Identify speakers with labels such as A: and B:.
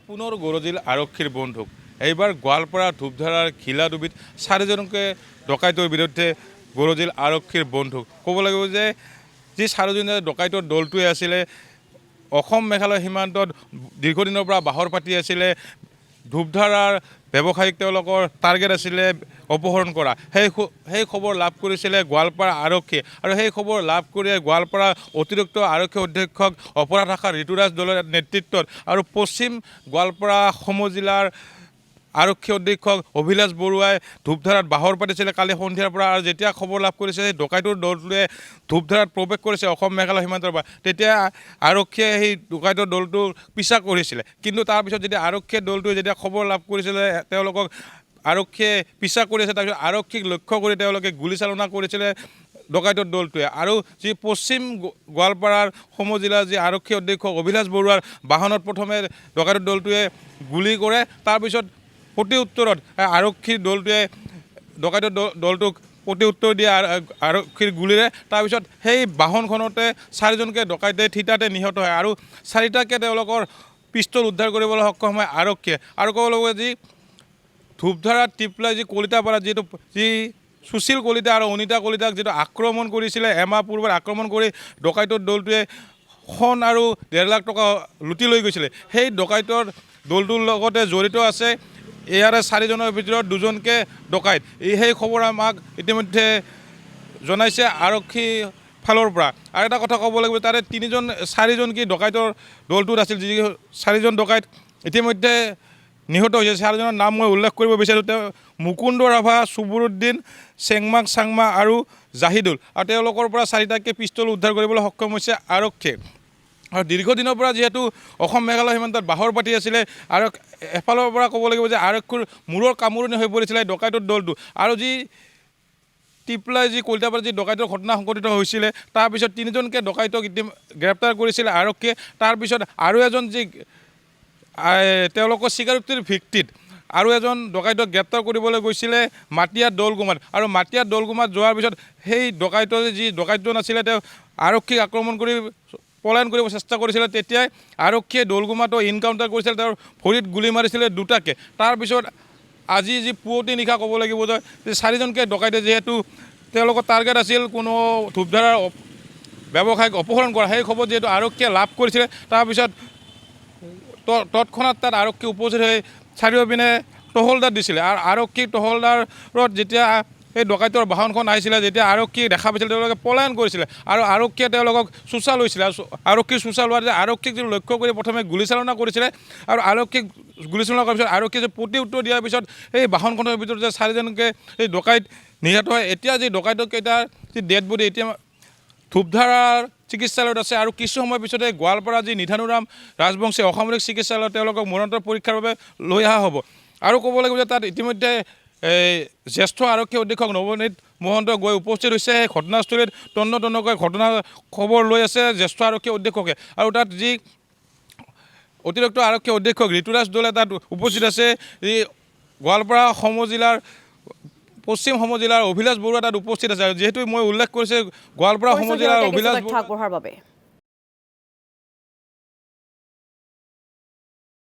A: পুনৰ গৰজিল আৰক্ষীৰ বন্ধুক এইবাৰ গোৱালপাৰা ধূপধাৰাৰ ঘিলাডুবিত 4জনকে ডকাইতৰ বিৰুদ্ধে গৰজিল আৰক্ষীৰ বন্ধুক ক'ব লাগিব যে যি 4জনীয়া ডকাইতৰ দলটোৱে আছিলে অসম মেঘালয় সীমান্তত দীৰ্ঘদিনৰ পৰা বাহৰ পাতি আছিলে ধূপধাৰাৰ ব্যৱসায়িক তেওঁলোকৰ টাৰ্গেট আছিলে অপহৰণ কৰা সেই খবৰ লাভ কৰিছিলে গোৱালপাৰা আৰক্ষী আৰু সেই খবৰ লাভ কৰি গোৱালপাৰা অতিৰিক্ত আৰক্ষী অধীক্ষক অপৰাধ শাখা ঋতুৰাজ দলৰ নেতৃত্বত আৰু পশ্চিম গোৱালপাৰা সমজিলাৰ আৰক্ষী অধীক্ষক অভিলাষ বৰুৱাই ধূপধাৰাত বাহৰ পাতিছিলে কালি সন্ধিয়াৰ পৰা আৰু যেতিয়া খবৰ লাভ কৰিছে সেই ডকাইতৰ দলটোৱে ধূপধাৰাত প্ৰৱেশ কৰিছে অসম মেঘালয় সীমান্তৰ পৰা তেতিয়া আৰক্ষীয়ে সেই ডকাইতৰ দলটোৰ পিছা কৰিছিলে কিন্তু তাৰপিছত যেতিয়া আৰক্ষীয়ে দলটোৱে যেতিয়া খবৰ লাভ কৰিছিলে তেওঁলোকক আৰক্ষীয়ে পিছা কৰি আছে তাৰপিছত আৰক্ষীক লক্ষ্য কৰি তেওঁলোকে গুলীচালনা কৰিছিলে ডকাইতৰ দলটোৱে আৰু যি পশ্চিম গোৱালপাৰাৰ সমজিলাৰ যি আৰক্ষী অধীক্ষক অভিলাষ বৰুৱাৰ বাহনত প্ৰথমে ডকাইতৰ দলটোৱে গুলী কৰে তাৰপিছত প্ৰতি উত্তৰত আৰক্ষীৰ দলটোৱে ডকাইতৰ দলটোক প্ৰতি উত্তৰ দিয়ে আৰক্ষীৰ গুলীৰে তাৰপিছত সেই বাহনখনতে 4জনকে ডকাইতে থিতাতে নিহত হয় আৰু 4টাকে তেওঁলোকৰ পিষ্টল উদ্ধাৰ কৰিবলৈ সক্ষম হয় আৰক্ষীয়ে আৰু ক'ব লাগিব যি ধূপধাৰা টিপলাই যি কলিতাপাৰা যিটো যি সুশীল কলিতা আৰু অনিতা কলিতাক যিটো আক্ৰমণ কৰিছিলে এমাহ পূৰ্বে আক্ৰমণ কৰি ডকাইতৰ দলটোৱে সোণ আৰু 1.5 লাখ টকা লুটি লৈ গৈছিলে সেই ডকাইতৰ দলটোৰ লগতে জড়িত আছে ইয়াৰে 4জনৰ ভিতৰত 2জনকে ডকাইত সেই খবৰ আমাক ইতিমধ্যে জনাইছে আৰক্ষী ফালৰ পৰা আৰু এটা কথা ক'ব লাগিব তাৰে 4জন কি ডকাইতৰ দলটোত আছিল যি 4জন ডকাইত ইতিমধ্যে নিহত হৈছে 4জনৰ নাম মই উল্লেখ কৰিব বিচাৰোঁ তেওঁ মুকুন্দ ৰাভা চুবুৰুদ্দিন চেংমাক চাংমা আৰু জাহিদুল আৰু তেওঁলোকৰ পৰা 4টাকে পিষ্টল উদ্ধাৰ কৰিবলৈ সক্ষম হৈছে আৰক্ষীয়ে আৰু দীৰ্ঘদিনৰ পৰা যিহেতু অসম মেঘালয় সীমান্তত বাহৰ পাতি আছিলে আৰু এফালৰ পৰা ক'ব লাগিব যে আৰক্ষীৰ মূৰৰ কামোৰণি হৈ পৰিছিলে ডকাইতৰ দলটো আৰু যি টিপলাই যি কলিতাপাৰা যি ডকাইতৰ ঘটনা সংঘটিত হৈছিলে তাৰপিছত 3জনকে ডকাইতক গ্ৰেপ্তাৰ কৰিছিলে আৰক্ষীয়ে তাৰপিছত আৰু এজন যি তেওঁলোকৰ স্বীকাৰোক্তিৰ ভিত্তিত আৰু এজন ডকাইতক গ্ৰেপ্তাৰ কৰিবলৈ গৈছিলে মাটিয়া দৌলগুমাত আৰু মাটিয়া দৌলগুমাত যোৱাৰ পিছত সেই ডকাইতৰ যি ডকাইতজন আছিলে তেওঁ আৰক্ষীক আক্ৰমণ কৰি পলায়ন কৰিব চেষ্টা কৰিছিলে তেতিয়াই আৰক্ষীয়ে দৌলগুমাতো ইনকাউণ্টাৰ কৰিছিলে তেওঁৰ ভৰিত গুলী মাৰিছিলে 2টাকে তাৰপিছত আজি যি পুৱতি নিশা ক'ব লাগিব যে 4জনকে ডকাইতে যিহেতু তেওঁলোকৰ টাৰ্গেট আছিল কোনো ধূপধাৰাৰ ব্যৱসায়িক অপহৰণ কৰা সেই খবৰ যিহেতু আৰক্ষীয়ে লাভ কৰিছিলে তাৰপিছত তৎক্ষণাত তাত আৰক্ষী উপস্থিত হৈ চাৰিওপিনে টহলদাৰ দিছিলে আৰু আৰক্ষী টহলদাৰত যেতিয়া এই ডকাইতৰ বাহনখন আহিছিলে যেতিয়া আৰক্ষীক দেখা পাইছিলে তেওঁলোকে পলায়ন কৰিছিলে আৰু আৰক্ষীয়ে তেওঁলোকক চোচা লৈছিলে আৰু আৰক্ষীৰ চোচা লোৱাৰ যে আৰক্ষীক যদি লক্ষ্য কৰি প্ৰথমে গুলীচালনা কৰিছিলে আৰু আৰক্ষীক গুলীচালনা কৰাৰ পিছত আৰক্ষীয়ে প্ৰতি উত্তৰ দিয়াৰ পিছত এই বাহনখনৰ ভিতৰত যে 4জনকে এই ডকাইত নিহত হয় এতিয়া যি ডকাইতৰ কেইটাৰ যি ডেড বডি এতিয়া ধূপধাৰাৰ চিকিৎসালয়ত আছে আৰু কিছু সময়ৰ পিছতে গোৱালপাৰা যি নিধানুৰাম ৰাজবংশী অসামৰিক চিকিৎসালয়ত তেওঁলোকক মৰণোত্তৰ পৰীক্ষাৰ বাবে লৈ অহা হ'ব আৰু ক'ব লাগিব যে তাত ইতিমধ্যে জ্যেষ্ঠ আৰক্ষী অধীক্ষক নৱনীত মহন্ত গৈ উপস্থিত হৈছে সেই ঘটনাস্থলীত তন্নকৈ ঘটনা খবৰ লৈ আছে জ্যেষ্ঠ আৰক্ষী অধীক্ষকে আৰু তাত যি অতিৰিক্ত আৰক্ষী অধীক্ষক ঋতুৰাজ দলে তাত উপস্থিত আছে এই গোৱালপাৰা সমজিলাৰ পশ্চিম সমজিলাৰ অভিলাষ বৰুৱা তাত উপস্থিত আছে আৰু যিহেতু মই উল্লেখ কৰিছোঁ গোৱালপাৰা সমজিলাৰ অভিলাষ
B: আগবঢ়াৰ বাবে